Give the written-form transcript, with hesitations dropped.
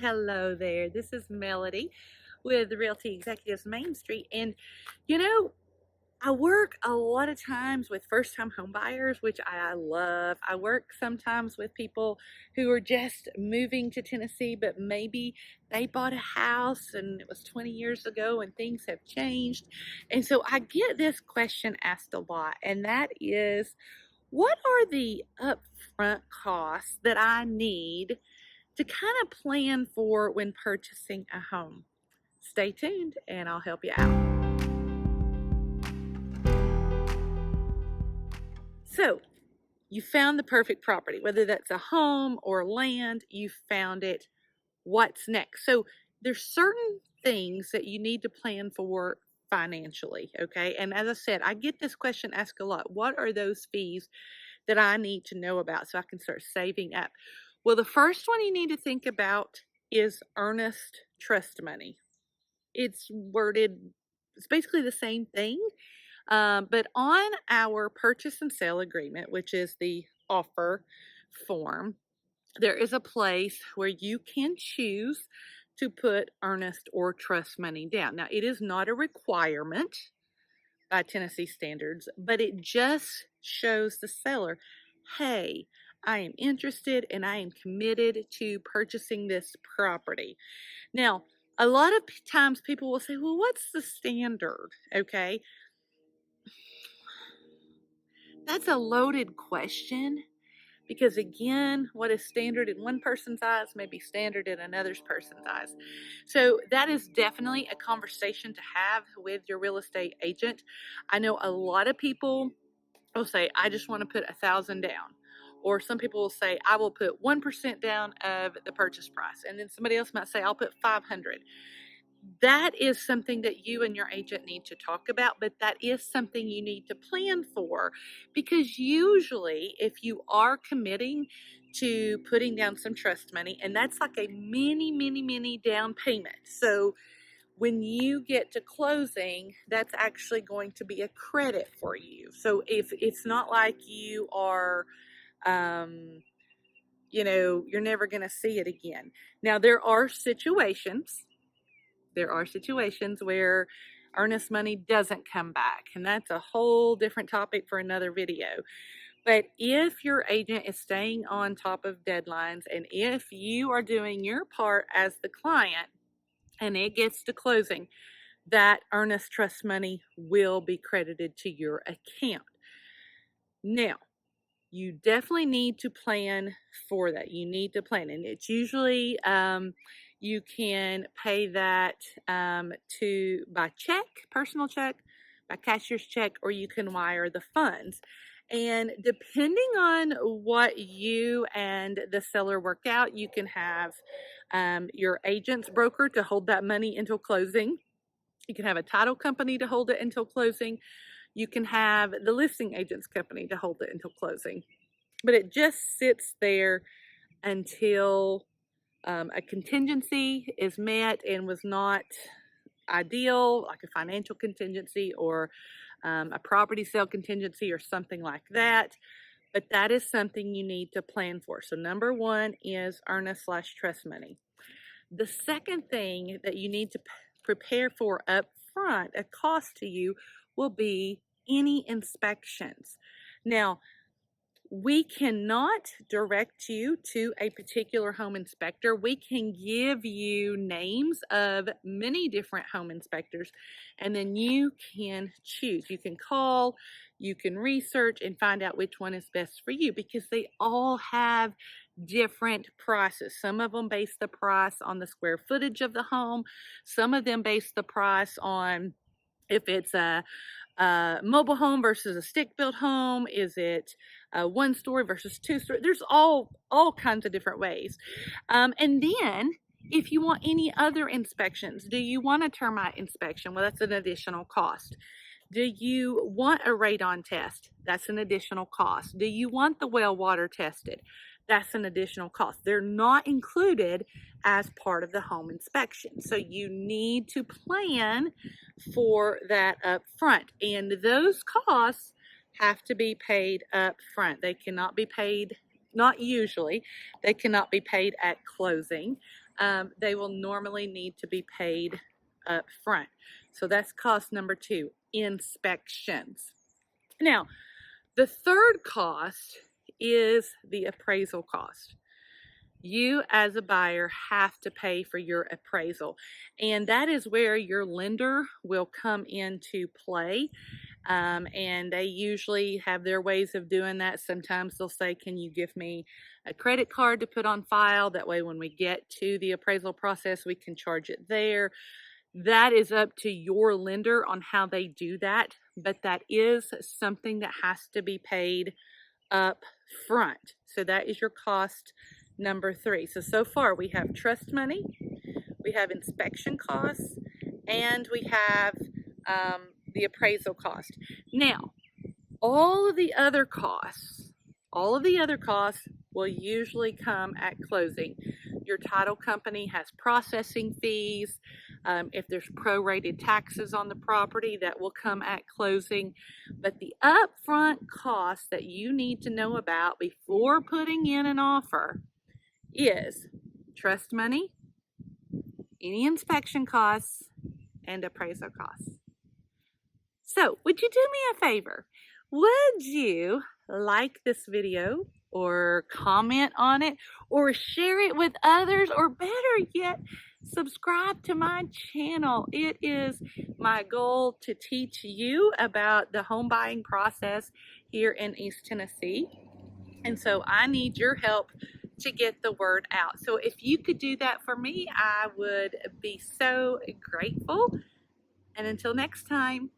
Hello there. This is Melody with Realty Executives Main Street. And you know, I work a lot of times with first-time home buyers, which I love. I work sometimes with people who are just moving to Tennessee, but maybe they bought a house and it was 20 years ago and things have changed. And so I get this question asked a lot, and that is, what are the upfront costs that I need to kind of plan for when purchasing a home? Stay tuned and I'll help you out. So, you found the perfect property, whether that's a home or land, you found it. What's next? So, there's certain things that you need to plan for financially, okay? And as I said, I get this question asked a lot. What are those fees that I need to know about so I can start saving up? Well, the first one you need to think about is earnest trust money. It's basically the same thing. But on our purchase and sale agreement, which is the offer form, there is a place where you can choose to put earnest or trust money down. Now, it is not a requirement by Tennessee standards, but it just shows the seller, hey, I am interested and I am committed to purchasing this property. Now, a lot of times people will say, well, what's the standard? Okay. That's a loaded question because, again, what is standard in one person's eyes may be standard in another person's eyes. So that is definitely a conversation to have with your real estate agent. I know a lot of people will say, I just want to put 1,000 down. Or some people will say, I will put 1% down of the purchase price. And then somebody else might say, I'll put 500. That is something that you and your agent need to talk about, but that is something you need to plan for, because usually if you are committing to putting down some trust money, and that's like a mini down payment. So when you get to closing, that's actually going to be a credit for you. So if it's not like you are, you're never going to see it again. Now, there are situations where earnest money doesn't come back, and that's a whole different topic for another video. But if your agent is staying on top of deadlines, and if you are doing your part as the client and it gets to closing, that earnest trust money will be credited to your account. Now, you definitely need to plan for that. You need to plan, and it's usually you can pay that by check, personal check, by cashier's check, or you can wire the funds. And depending on what you and the seller work out, you can have your agent's broker to hold that money until closing. You can have a title company to hold it until closing. You can have the listing agent's company to hold it until closing. But it just sits there until a contingency is met and was not ideal, like a financial contingency or a property sale contingency or something like that. But that is something you need to plan for. So number one is earnest/trust money. The second thing that you need to prepare for up front, a cost to you, will be any inspections. Now, we cannot direct you to a particular home inspector. We can give you names of many different home inspectors, and then you can choose. You can call, you can research and find out which one is best for you, because they all have different prices. Some of them base the price on the square footage of the home. Some of them base the price on if it's a mobile home versus a stick-built home. Is it a one-story versus two-story? There's all kinds of different ways. And then if you want any other inspections, do you want a termite inspection? Well, that's an additional cost. Do you want a radon test? That's an additional cost. Do you want the well water tested? That's an additional cost. They're not included as part of the home inspection. So you need to plan for that up front. And those costs have to be paid up front. They cannot be paid, not usually, they cannot be paid at closing. they will normally need to be paid up front. So that's cost number 2, inspections. Now, the third cost is the appraisal cost. You as a buyer have to pay for your appraisal, and that is where your lender will come into play. And they usually have their ways of doing that. Sometimes they'll say, can you give me a credit card to put on file? That way when we get to the appraisal process, we can charge it there. That is up to your lender on how they do that, but that is something that has to be paid up front. So that is your cost number 3. So far we have trust money, we have inspection costs, and we have the appraisal cost. Now, all of the other costs will usually come at closing. Your title company has processing fees. If there's prorated taxes on the property, that will come at closing. But the upfront costs that you need to know about before putting in an offer is trust money, any inspection costs, and appraisal costs. So, would you do me a favor? Would you like this video or comment on it or share it with others, or better yet, subscribe to my channel? It is my goal to teach you about the home buying process here in East Tennessee. And so I need your help to get the word out. So if you could do that for me, I would be so grateful. And until next time.